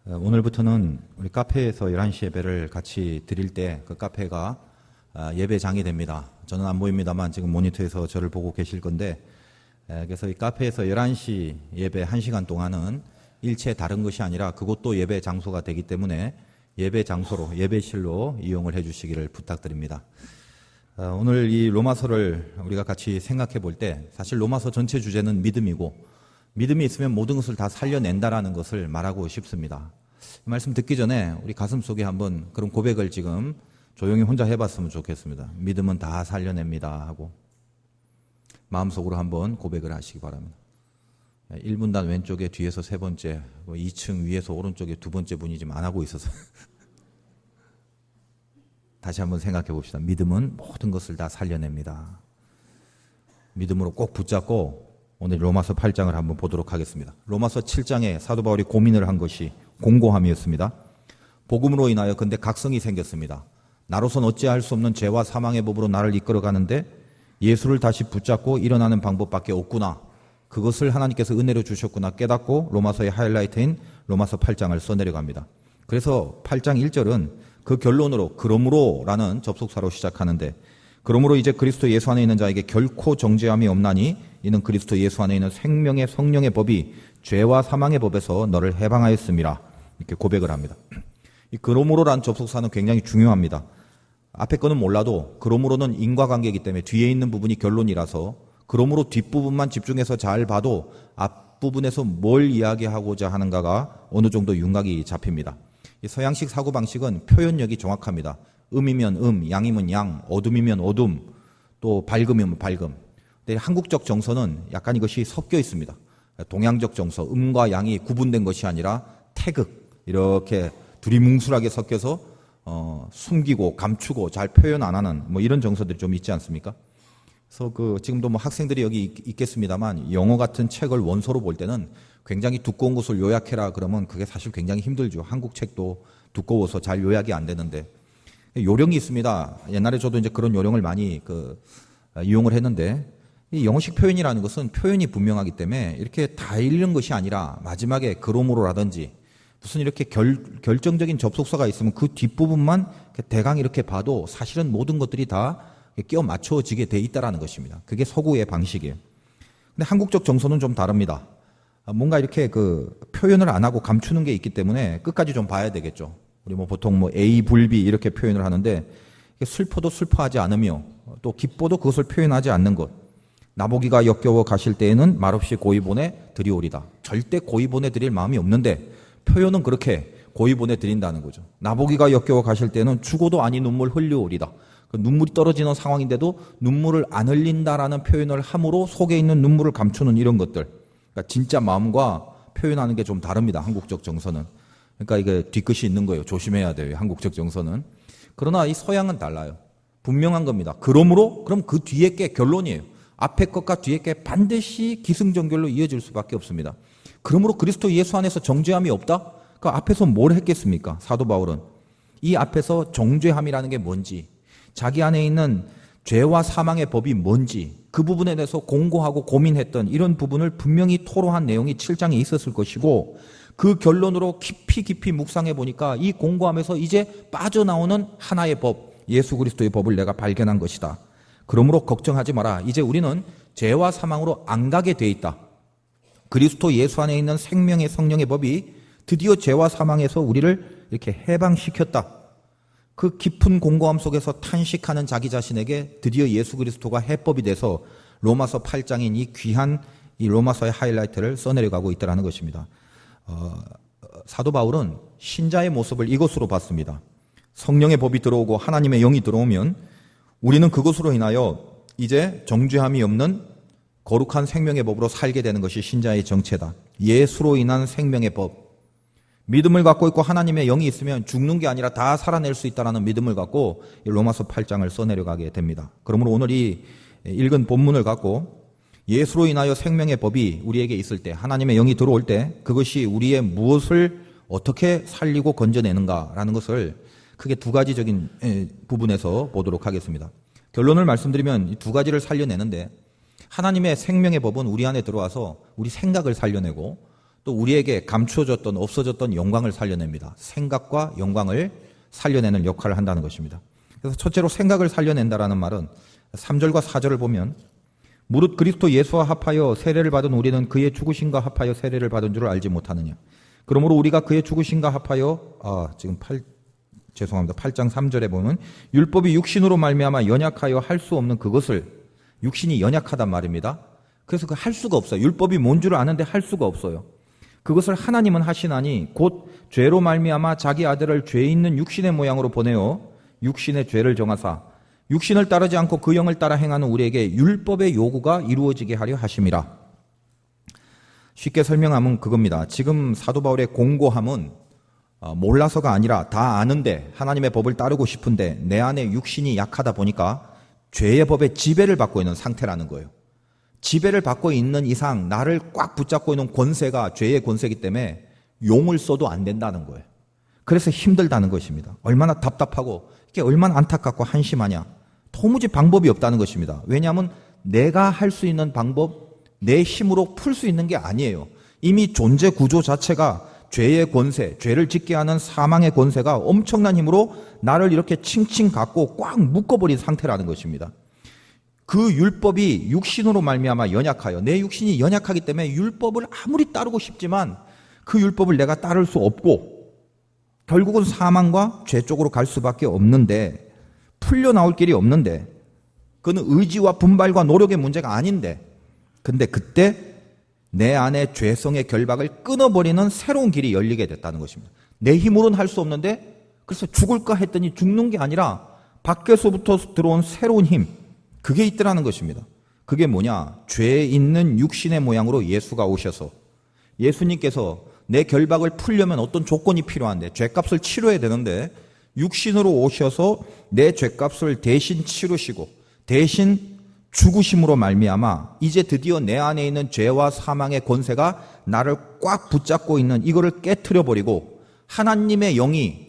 오늘부터는 우리 카페에서 11시 예배를 같이 드릴 때 그 카페가 예배장이 됩니다. 저는 안 보입니다만 지금 모니터에서 저를 보고 계실 건데, 그래서 이 카페에서 11시 예배 1시간 동안은 일체 다른 것이 아니라 그곳도 예배 장소가 되기 때문에 예배 장소로, 예배실로 이용을 해 주시기를 부탁드립니다. 오늘 이 로마서를 우리가 같이 생각해 볼 때 사실 로마서 전체 주제는 믿음이고, 믿음이 있으면 모든 것을 다 살려낸다라는 것을 말하고 싶습니다. 이 말씀 듣기 전에 우리 가슴 속에 한번 그런 고백을 지금 조용히 혼자 해봤으면 좋겠습니다. 믿음은 다 살려냅니다 하고 마음속으로 한번 고백을 하시기 바랍니다. 1분단 왼쪽에 뒤에서 세 번째, 2층 위에서 오른쪽에 두 번째 분이 지금 안 하고 있어서 다시 한번 생각해 봅시다. 믿음은 모든 것을 다 살려냅니다. 믿음으로 꼭 붙잡고 오늘 로마서 8장을 한번 보도록 하겠습니다. 로마서 7장에 사도 바울이 고민을 한 것이 공고함이었습니다. 복음으로 인하여 근데 각성이 생겼습니다. 나로선 어찌할 수 없는 죄와 사망의 법으로 나를 이끌어가는데 예수를 다시 붙잡고 일어나는 방법밖에 없구나. 그것을 하나님께서 은혜로 주셨구나 깨닫고 로마서의 하이라이트인 로마서 8장을 써내려갑니다. 그래서 8장 1절은 그 결론으로 그러므로라는 접속사로 시작하는데, 그러므로 이제 그리스도 예수 안에 있는 자에게 결코 정죄함이 없나니 이는 그리스도 예수 안에 있는 생명의 성령의 법이 죄와 사망의 법에서 너를 해방하였음이라. 이렇게 고백을 합니다. 이 그러므로란 접속사는 굉장히 중요합니다. 앞에 거는 몰라도 그러므로는 인과관계이기 때문에 뒤에 있는 부분이 결론이라서 그러므로 뒷부분만 집중해서 잘 봐도 앞부분에서 뭘 이야기하고자 하는가가 어느 정도 윤곽이 잡힙니다. 이 서양식 사고방식은 표현력이 정확합니다. 음이면 양이면 양, 어둠이면 어둠, 또 밝음이면 밝음. 근데 한국적 정서는 약간 이것이 섞여 있습니다. 동양적 정서, 음과 양이 구분된 것이 아니라 태극, 이렇게 둘이 뭉술하게 섞여서 숨기고 감추고 잘 표현 안 하는 뭐 이런 정서들이 좀 있지 않습니까? 그래서 지금도 뭐 학생들이 여기 있겠습니다만 영어 같은 책을 원서로 볼 때는 굉장히 두꺼운 것을 요약해라 그러면 그게 사실 굉장히 힘들죠. 한국 책도 두꺼워서 잘 요약이 안 되는데 요령이 있습니다. 옛날에 저도 이제 그런 요령을 많이 이용을 했는데, 이 영어식 표현이라는 것은 표현이 분명하기 때문에 이렇게 다 읽는 것이 아니라 마지막에 그러므로라든지 무슨 이렇게 결정적인 접속사가 있으면 그 뒷부분만 대강 이렇게 봐도 사실은 모든 것들이 다 끼워 맞춰지게 돼 있다라는 것입니다. 그게 서구의 방식이에요. 근데 한국적 정서는 좀 다릅니다. 뭔가 이렇게 표현을 안 하고 감추는 게 있기 때문에 끝까지 좀 봐야 되겠죠. 우리 보통 A 불비 이렇게 표현을 하는데, 슬퍼도 슬퍼하지 않으며 또 기뻐도 그것을 표현하지 않는 것. 나보기가 역겨워 가실 때에는 말없이 고이 보내 드리오리다. 절대 고이 보내 드릴 마음이 없는데 표현은 그렇게 고이 보내 드린다는 거죠. 나보기가 역겨워 가실 때는 죽어도 아니 눈물 흘려오리다. 눈물이 떨어지는 상황인데도 눈물을 안 흘린다라는 표현을 함으로 속에 있는 눈물을 감추는 이런 것들. 그러니까 진짜 마음과 표현하는 게 좀 다릅니다. 한국적 정서는. 그러니까 이게 뒤끝이 있는 거예요. 조심해야 돼요. 한국적 정서는. 그러나 이 서양은 달라요. 분명한 겁니다. 그러므로 그럼 그 뒤에 게 결론이에요. 앞에 것과 뒤에 게 반드시 기승전결로 이어질 수밖에 없습니다. 그러므로 그리스도 예수 안에서 정죄함이 없다? 그 앞에서 뭘 했겠습니까? 사도 바울은 이 앞에서 정죄함이라는 게 뭔지, 자기 안에 있는 죄와 사망의 법이 뭔지 그 부분에 대해서 공고하고 고민했던 이런 부분을 분명히 토로한 내용이 7장에 있었을 것이고, 그 결론으로 깊이 묵상해 보니까 이 공고함에서 이제 빠져나오는 하나의 법, 예수 그리스도의 법을 내가 발견한 것이다. 그러므로 걱정하지 마라. 이제 우리는 죄와 사망으로 안 가게 돼 있다. 그리스도 예수 안에 있는 생명의 성령의 법이 드디어 죄와 사망에서 우리를 이렇게 해방시켰다. 그 깊은 공고함 속에서 탄식하는 자기 자신에게 드디어 예수 그리스도가 해법이 돼서 로마서 8장인 이 귀한 이 로마서의 하이라이트를 써내려가고 있다는 것입니다. 사도 바울은 신자의 모습을 이것으로 봤습니다. 성령의 법이 들어오고 하나님의 영이 들어오면 우리는 그것으로 인하여 이제 정죄함이 없는 거룩한 생명의 법으로 살게 되는 것이 신자의 정체다. 예수로 인한 생명의 법. 믿음을 갖고 있고 하나님의 영이 있으면 죽는 게 아니라 다 살아낼 수 있다는 믿음을 갖고 로마서 8장을 써내려가게 됩니다. 그러므로 오늘 이 읽은 본문을 갖고 예수로 인하여 생명의 법이 우리에게 있을 때, 하나님의 영이 들어올 때 그것이 우리의 무엇을 어떻게 살리고 건져내는가라는 것을 크게 두 가지적인 부분에서 보도록 하겠습니다. 결론을 말씀드리면 이 두 가지를 살려내는데, 하나님의 생명의 법은 우리 안에 들어와서 우리 생각을 살려내고, 또 우리에게 감추어졌던 없어졌던 영광을 살려냅니다. 생각과 영광을 살려내는 역할을 한다는 것입니다. 그래서 첫째로 생각을 살려낸다라는 말은 3절과 4절을 보면 무릇 그리스도 예수와 합하여 세례를 받은 우리는 그의 죽으심과 합하여 세례를 받은 줄을 알지 못하느냐. 그러므로 우리가 그의 죽으심과 합하여 지금 8장 3절에 보면 율법이 육신으로 말미암아 연약하여 할 수 없는 그것을 육신이 연약하단 말입니다. 그래서 그 할 수가 없어요. 율법이 뭔 줄 아는데 할 수가 없어요. 그것을 하나님은 하시나니 곧 죄로 말미암아 자기 아들을 죄 있는 육신의 모양으로 보내어 육신의 죄를 정하사 육신을 따르지 않고 그 영을 따라 행하는 우리에게 율법의 요구가 이루어지게 하려 하심이라. 쉽게 설명하면 그겁니다. 지금 사도 바울의 공고함은 몰라서가 아니라 다 아는데 하나님의 법을 따르고 싶은데 내 안에 육신이 약하다 보니까 죄의 법에 지배를 받고 있는 상태라는 거예요. 지배를 받고 있는 이상 나를 꽉 붙잡고 있는 권세가 죄의 권세이기 때문에 용을 써도 안 된다는 거예요. 그래서 힘들다는 것입니다. 얼마나 답답하고 이게 얼마나 안타깝고 한심하냐. 도무지 방법이 없다는 것입니다. 왜냐하면 내가 할 수 있는 방법, 내 힘으로 풀 수 있는 게 아니에요. 이미 존재 구조 자체가 죄의 권세, 죄를 짓게 하는 사망의 권세가 엄청난 힘으로 나를 이렇게 칭칭 갖고 꽉 묶어버린 상태라는 것입니다. 그 율법이 육신으로 말미암아 연약하여 내 육신이 연약하기 때문에 율법을 아무리 따르고 싶지만 그 율법을 내가 따를 수 없고 결국은 사망과 죄 쪽으로 갈 수밖에 없는데 풀려나올 길이 없는데 그건 의지와 분발과 노력의 문제가 아닌데 근데 그때 내 안에 죄성의 결박을 끊어버리는 새로운 길이 열리게 됐다는 것입니다. 내 힘으로는 할 수 없는데 그래서 죽을까 했더니 죽는 게 아니라 밖에서부터 들어온 새로운 힘 그게 있더라는 것입니다. 그게 뭐냐? 죄 있는 육신의 모양으로 예수가 오셔서 예수님께서 내 결박을 풀려면 어떤 조건이 필요한데 죄값을 치러야 되는데 육신으로 오셔서 내 죄값을 대신 치르시고 대신 죽으심으로 말미암아 이제 드디어 내 안에 있는 죄와 사망의 권세가 나를 꽉 붙잡고 있는 이거를 깨트려 버리고 하나님의 영이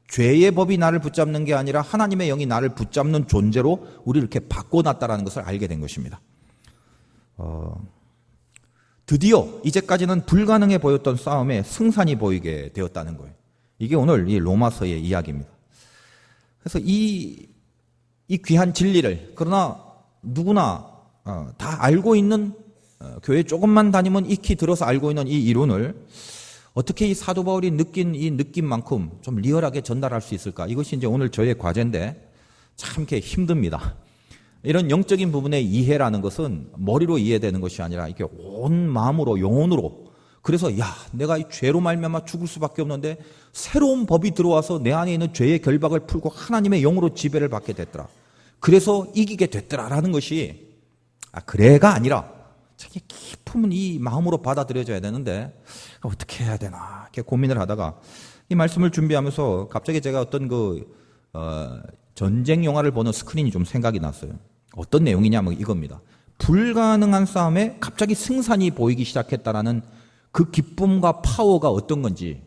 죄의 법이 나를 붙잡는 게 아니라 하나님의 영이 나를 붙잡는 존재로 우리를 이렇게 바꿔놨다는 것을 알게 된 것입니다. 드디어 이제까지는 불가능해 보였던 싸움에 승산이 보이게 되었다는 거예요. 이게 오늘 이 로마서의 이야기입니다. 그래서 이 귀한 진리를 그러나 누구나 다 알고 있는 교회 조금만 다니면 익히 들어서 알고 있는 이 이론을 어떻게 이 사도 바울이 느낀 이 느낌만큼 좀 리얼하게 전달할 수 있을까? 이것이 이제 오늘 저의 과제인데 참 이렇게 힘듭니다. 이런 영적인 부분의 이해라는 것은 머리로 이해되는 것이 아니라 이렇게 온 마음으로 영혼으로 그래서 내가 이 죄로 말미암아 죽을 수밖에 없는데 새로운 법이 들어와서 내 안에 있는 죄의 결박을 풀고 하나님의 영으로 지배를 받게 됐더라. 그래서 이기게 됐더라라는 것이 그래가 아니라 자기 깊은 이 마음으로 받아들여져야 되는데 어떻게 해야 되나 이렇게 고민을 하다가 이 말씀을 준비하면서 갑자기 제가 어떤 전쟁 영화를 보는 스크린이 좀 생각이 났어요. 어떤 내용이냐면 이겁니다. 불가능한 싸움에 갑자기 승산이 보이기 시작했다라는 그 기쁨과 파워가 어떤 건지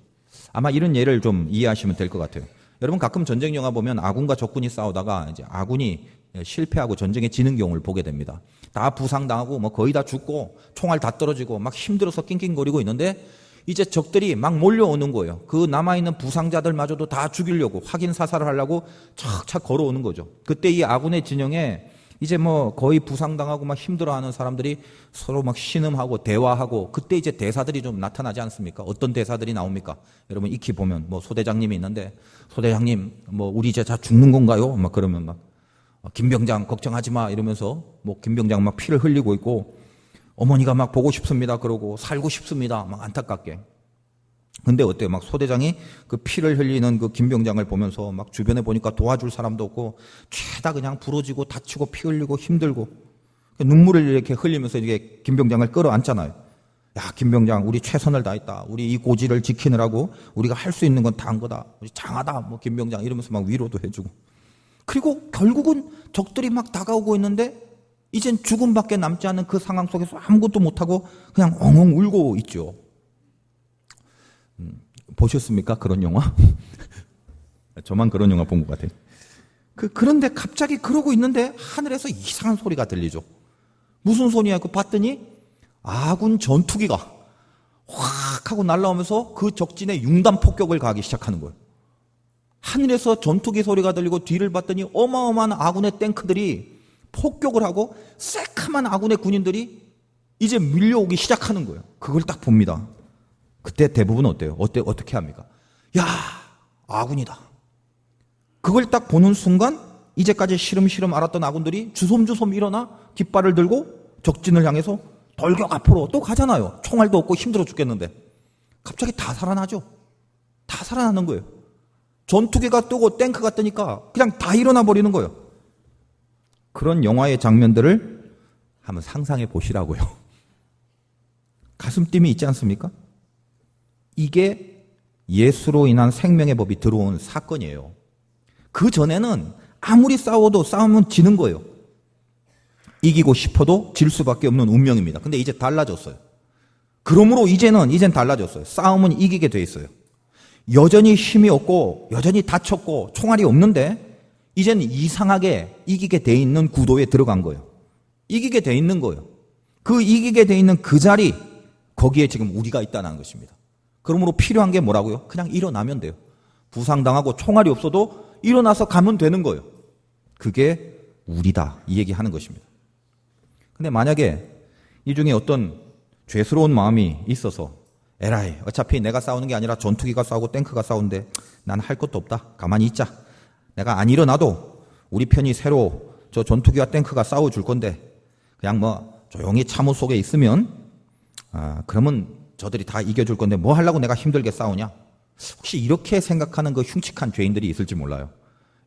아마 이런 예를 좀 이해하시면 될 것 같아요. 여러분 가끔 전쟁 영화 보면 아군과 적군이 싸우다가 이제 아군이 실패하고 전쟁에 지는 경우를 보게 됩니다. 다 부상당하고 뭐 거의 다 죽고 총알 다 떨어지고 막 힘들어서 낑낑거리고 있는데 이제 적들이 막 몰려오는 거예요. 그 남아있는 부상자들마저도 다 죽이려고 확인 사살을 하려고 착착 걸어오는 거죠. 그때 이 아군의 진영에 이제 뭐 거의 부상당하고 막 힘들어하는 사람들이 서로 막 신음하고 대화하고 그때 이제 대사들이 좀 나타나지 않습니까? 어떤 대사들이 나옵니까? 여러분 익히 보면 뭐 소대장님이 있는데 소대장님 뭐 우리 이제 다 죽는 건가요? 막 그러면 막 김병장 걱정하지 마 이러면서 뭐 김병장 막 피를 흘리고 있고 어머니가 막 보고 싶습니다 그러고 살고 싶습니다 막 안타깝게. 근데 어때요? 막 소대장이 그 피를 흘리는 그 김병장을 보면서 막 주변에 보니까 도와줄 사람도 없고 죄다 그냥 부러지고 다치고 피 흘리고 힘들고 눈물을 이렇게 흘리면서 이게 김병장을 끌어안잖아요. 야 김병장 우리 최선을 다했다. 우리 이 고지를 지키느라고 우리가 할 수 있는 건 다 한 거다. 우리 장하다 뭐 김병장 이러면서 막 위로도 해주고. 그리고 결국은 적들이 막 다가오고 있는데 이젠 죽음밖에 남지 않은 그 상황 속에서 아무것도 못하고 그냥 엉엉 울고 있죠. 보셨습니까? 그런 영화? 저만 그런 영화 본 것 같아요. 그런데 갑자기 그러고 있는데 하늘에서 이상한 소리가 들리죠. 무슨 소리야? 봤더니 아군 전투기가 확 하고 날아오면서 그 적진에 융단 폭격을 가하기 시작하는 거예요. 하늘에서 전투기 소리가 들리고 뒤를 봤더니 어마어마한 아군의 탱크들이 폭격을 하고 새카만 아군의 군인들이 이제 밀려오기 시작하는 거예요. 그걸 딱 봅니다. 그때 대부분 어때요? 어떻게 합니까? 야, 아군이다. 그걸 딱 보는 순간 이제까지 시름시름 알았던 아군들이 주섬주섬 일어나 깃발을 들고 적진을 향해서 돌격 앞으로 또 가잖아요. 총알도 없고 힘들어 죽겠는데. 갑자기 다 살아나죠. 다 살아나는 거예요. 전투기가 뜨고 탱크가 뜨니까 그냥 다 일어나 버리는 거예요. 그런 영화의 장면들을 한번 상상해 보시라고요. 가슴 뛰이 있지 않습니까? 이게 예수로 인한 생명의 법이 들어온 사건이에요. 그 전에는 아무리 싸워도 싸우면 지는 거예요. 이기고 싶어도 질 수밖에 없는 운명입니다. 근데 이제 달라졌어요. 그러므로 이젠 달라졌어요. 싸움은 이기게 돼 있어요. 여전히 힘이 없고 여전히 다쳤고 총알이 없는데 이젠 이상하게 이기게 돼 있는 구도에 들어간 거예요. 이기게 돼 있는 거예요. 그 이기게 돼 있는 그 자리, 거기에 지금 우리가 있다는 것입니다. 그러므로 필요한 게 뭐라고요? 그냥 일어나면 돼요. 부상당하고 총알이 없어도 일어나서 가면 되는 거예요. 그게 우리다, 이 얘기하는 것입니다. 근데 만약에 이 중에 어떤 죄스러운 마음이 있어서 에라이, 어차피 내가 싸우는 게 아니라 전투기가 싸우고 탱크가 싸우는데 난 할 것도 없다, 가만히 있자, 내가 안 일어나도 우리 편이 새로 저 전투기와 탱크가 싸워줄 건데 그냥 뭐 조용히 참호 속에 있으면 그러면 저들이 다 이겨줄 건데 뭐 하려고 내가 힘들게 싸우냐. 혹시 이렇게 생각하는 그 흉측한 죄인들이 있을지 몰라요.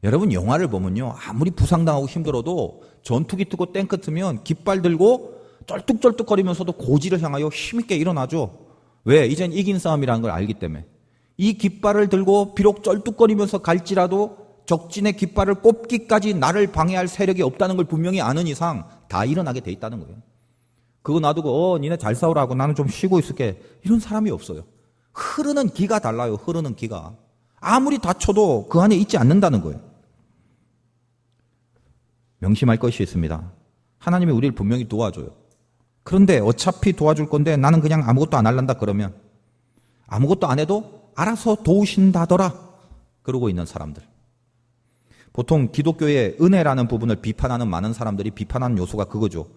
여러분, 영화를 보면요, 아무리 부상당하고 힘들어도 전투기 뜨고 탱크 뜨면 깃발 들고 쩔뚝쩔뚝거리면서도 고지를 향하여 힘있게 일어나죠. 왜? 이젠 이긴 싸움이라는 걸 알기 때문에. 이 깃발을 들고 비록 쩔뚝거리면서 갈지라도 적진의 깃발을 꼽기까지 나를 방해할 세력이 없다는 걸 분명히 아는 이상 다 일어나게 돼 있다는 거예요. 그거 놔두고 니네 잘 싸우라고 나는 좀 쉬고 있을게, 이런 사람이 없어요. 흐르는 기가 달라요. 흐르는 기가. 아무리 다쳐도 그 안에 있지 않는다는 거예요. 명심할 것이 있습니다. 하나님이 우리를 분명히 도와줘요. 그런데 어차피 도와줄 건데 나는 그냥 아무것도 안 할란다 그러면 아무것도 안 해도 알아서 도우신다더라 그러고 있는 사람들. 보통 기독교의 은혜라는 부분을 비판하는 많은 사람들이 비판하는 요소가 그거죠.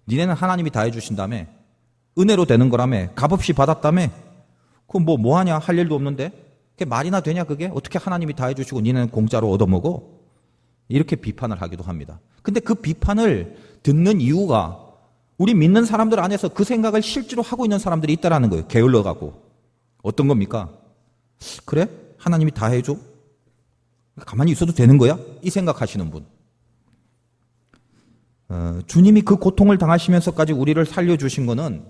니네는 하나님이 다 해주신다며, 은혜로 되는 거라며, 값없이 받았다며, 그럼 뭐 하냐, 할 일도 없는데 그게 말이나 되냐, 그게 어떻게 하나님이 다 해주시고 니네는 공짜로 얻어먹어, 이렇게 비판을 하기도 합니다. 근데 그 비판을 듣는 이유가 우리 믿는 사람들 안에서 그 생각을 실제로 하고 있는 사람들이 있다라는 거예요. 게을러가고. 어떤 겁니까? 그래? 하나님이 다 해줘? 가만히 있어도 되는 거야? 이 생각하시는 분. 주님이 그 고통을 당하시면서까지 우리를 살려주신 거는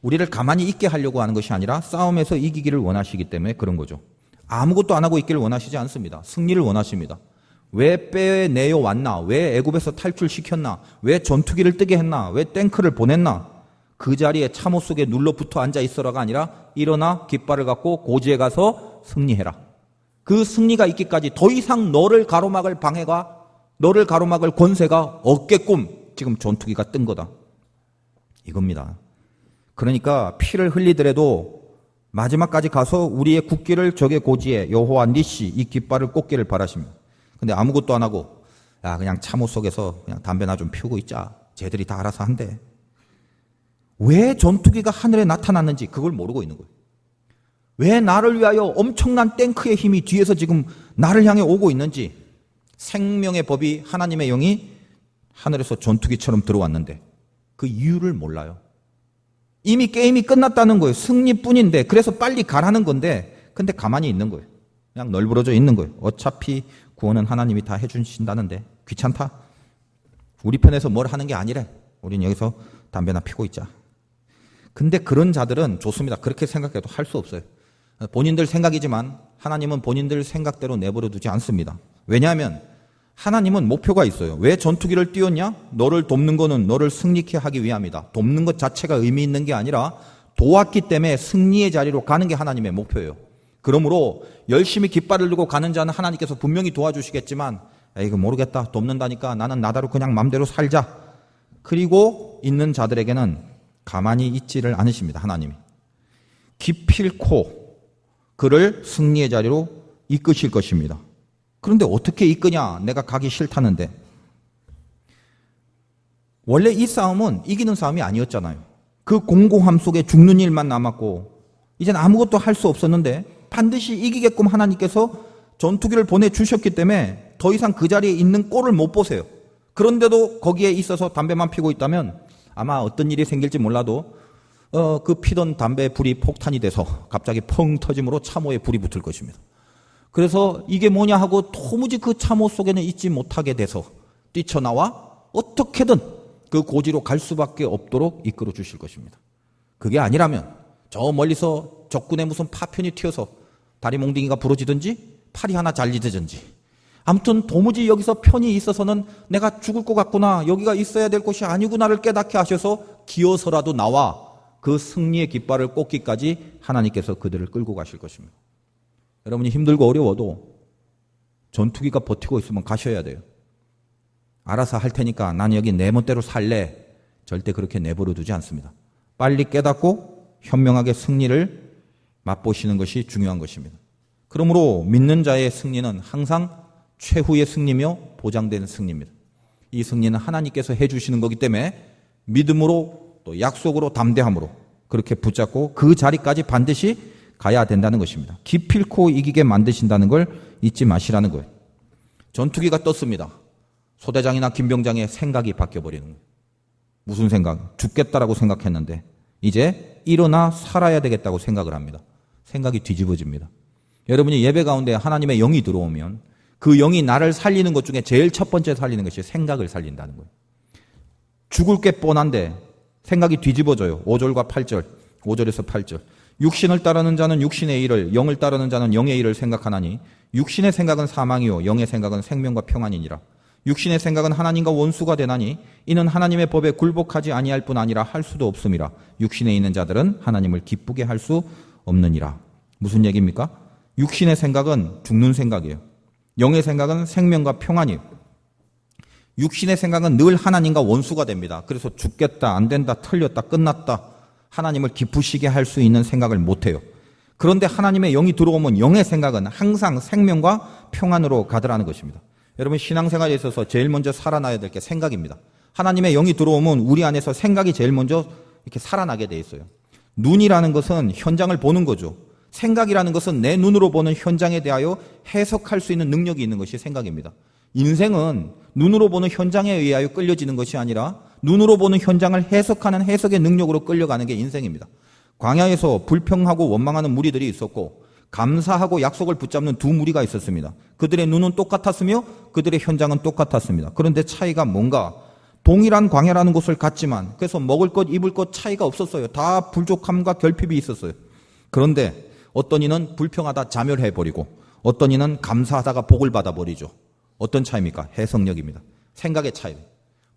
우리를 가만히 있게 하려고 하는 것이 아니라 싸움에서 이기기를 원하시기 때문에 그런 거죠. 아무것도 안 하고 있기를 원하시지 않습니다. 승리를 원하십니다. 왜 빼내어 왔나? 왜 애굽에서 탈출시켰나? 왜 전투기를 뜨게 했나? 왜 탱크를 보냈나? 그 자리에 참호 속에 눌러붙어 앉아 있어라가 아니라 일어나 깃발을 갖고 고지에 가서 승리해라. 그 승리가 있기까지 더 이상 너를 가로막을 방해가, 너를 가로막을 권세가 없게끔 지금 전투기가 뜬 거다, 이겁니다. 그러니까 피를 흘리더라도 마지막까지 가서 우리의 국기를 적의 고지에 여호와 니시 이 깃발을 꽂기를 바라십니다. 근데 아무것도 안 하고 그냥 참호 속에서 그냥 담배나 좀 피우고 있자, 쟤들이 다 알아서 한대. 왜 전투기가 하늘에 나타났는지 그걸 모르고 있는 거예요. 왜 나를 위하여 엄청난 탱크의 힘이 뒤에서 지금 나를 향해 오고 있는지, 생명의 법이, 하나님의 영이 하늘에서 전투기처럼 들어왔는데 그 이유를 몰라요. 이미 게임이 끝났다는 거예요. 승리뿐인데, 그래서 빨리 가라는 건데, 근데 가만히 있는 거예요. 그냥 널브러져 있는 거예요. 어차피 구원은 하나님이 다 해주신다는데 귀찮다, 우리 편에서 뭘 하는 게 아니래, 우린 여기서 담배나 피고 있자. 근데 그런 자들은 좋습니다. 그렇게 생각해도 할 수 없어요. 본인들 생각이지만 하나님은 본인들 생각대로 내버려 두지 않습니다. 왜냐하면 하나님은 목표가 있어요. 왜 전투기를 띄웠냐? 너를 돕는 거는 너를 승리케 하기 위함이다. 돕는 것 자체가 의미 있는 게 아니라 도왔기 때문에 승리의 자리로 가는 게 하나님의 목표예요. 그러므로 열심히 깃발을 들고 가는 자는 하나님께서 분명히 도와주시겠지만, 이거 모르겠다, 돕는다니까 나는 나다로 그냥 맘대로 살자, 그리고 있는 자들에게는 가만히 있지를 않으십니다. 하나님이. 기필코 그를 승리의 자리로 이끄실 것입니다. 그런데 어떻게 이끄냐? 내가 가기 싫다는데. 원래 이 싸움은 이기는 싸움이 아니었잖아요. 그 공고함 속에 죽는 일만 남았고 이젠 아무것도 할 수 없었는데 반드시 이기게끔 하나님께서 전투기를 보내주셨기 때문에 더 이상 그 자리에 있는 꼴을 못 보세요. 그런데도 거기에 있어서 담배만 피고 있다면 아마 어떤 일이 생길지 몰라도 그 피던 담배 불이 폭탄이 돼서 갑자기 펑 터짐으로 참호에 불이 붙을 것입니다. 그래서 이게 뭐냐 하고 도무지 그 참호 속에는 있지 못하게 돼서 뛰쳐나와 어떻게든 그 고지로 갈 수밖에 없도록 이끌어 주실 것입니다. 그게 아니라면 저 멀리서 적군의 무슨 파편이 튀어서 다리 몽둥이가 부러지든지 팔이 하나 잘리든지 아무튼 도무지 여기서 편이 있어서는 내가 죽을 것 같구나, 여기가 있어야 될 곳이 아니구나를 깨닫게 하셔서 기어서라도 나와 그 승리의 깃발을 꽂기까지 하나님께서 그들을 끌고 가실 것입니다. 여러분이 힘들고 어려워도 전투기가 버티고 있으면 가셔야 돼요. 알아서 할 테니까 난 여기 내 멋대로 살래. 절대 그렇게 내버려 두지 않습니다. 빨리 깨닫고 현명하게 승리를 맛보시는 것이 중요한 것입니다. 그러므로 믿는 자의 승리는 항상 최후의 승리며 보장된 승리입니다. 이 승리는 하나님께서 해주시는 거기 때문에 믿음으로 또 약속으로 담대함으로 그렇게 붙잡고 그 자리까지 반드시 가야 된다는 것입니다. 기필코 이기게 만드신다는 걸 잊지 마시라는 거예요. 전투기가 떴습니다. 소대장이나 김병장의 생각이 바뀌어버리는 거예요. 무슨 생각? 죽겠다라고 생각했는데 이제 일어나 살아야 되겠다고 생각을 합니다. 생각이 뒤집어집니다. 여러분이 예배 가운데 하나님의 영이 들어오면 그 영이 나를 살리는 것 중에 제일 첫 번째 살리는 것이 생각을 살린다는 거예요. 죽을 게 뻔한데 생각이 뒤집어져요. 5절과 8절, 5절에서 8절. 육신을 따르는 자는 육신의 일을, 영을 따르는 자는 영의 일을 생각하나니 육신의 생각은 사망이요 영의 생각은 생명과 평안이니라. 육신의 생각은 하나님과 원수가 되나니 이는 하나님의 법에 굴복하지 아니할 뿐 아니라 할 수도 없음이라. 육신에 있는 자들은 하나님을 기쁘게 할 수 없느니라. 무슨 얘기입니까? 육신의 생각은 죽는 생각이에요. 영의 생각은 생명과 평안이에요. 육신의 생각은 늘 하나님과 원수가 됩니다. 그래서 죽겠다, 안 된다, 틀렸다, 끝났다, 하나님을 기쁘시게 할 수 있는 생각을 못해요. 그런데 하나님의 영이 들어오면 영의 생각은 항상 생명과 평안으로 가더라는 것입니다. 여러분 신앙생활에 있어서 제일 먼저 살아나야 될 게 생각입니다. 하나님의 영이 들어오면 우리 안에서 생각이 제일 먼저 이렇게 살아나게 돼 있어요. 눈이라는 것은 현장을 보는 거죠. 생각이라는 것은 내 눈으로 보는 현장에 대하여 해석할 수 있는 능력이 있는 것이 생각입니다. 인생은 눈으로 보는 현장에 의하여 끌려지는 것이 아니라 눈으로 보는 현장을 해석하는 해석의 능력으로 끌려가는 게 인생입니다. 광야에서 불평하고 원망하는 무리들이 있었고 감사하고 약속을 붙잡는 두 무리가 있었습니다. 그들의 눈은 똑같았으며 그들의 현장은 똑같았습니다. 그런데 차이가 뭔가? 동일한 광야라는 곳을 갔지만 그래서 먹을 것 입을 것 차이가 없었어요. 다 부족함과 결핍이 있었어요. 그런데 어떤 이는 불평하다 자멸해버리고 어떤 이는 감사하다가 복을 받아버리죠. 어떤 차이입니까? 해석력입니다. 생각의 차이.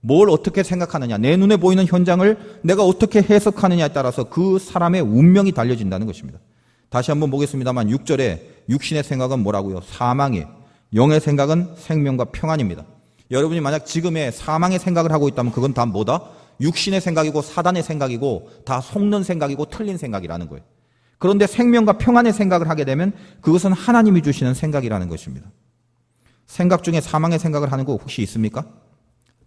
뭘 어떻게 생각하느냐, 내 눈에 보이는 현장을 내가 어떻게 해석하느냐에 따라서 그 사람의 운명이 달려진다는 것입니다. 다시 한번 보겠습니다만 6절에 육신의 생각은 뭐라고요? 사망이에요. 영의 생각은 생명과 평안입니다. 여러분이 만약 지금의 사망의 생각을 하고 있다면 그건 다 뭐다? 육신의 생각이고 사단의 생각이고 다 속는 생각이고 틀린 생각이라는 거예요. 그런데 생명과 평안의 생각을 하게 되면 그것은 하나님이 주시는 생각이라는 것입니다. 생각 중에 사망의 생각을 하는 거 혹시 있습니까?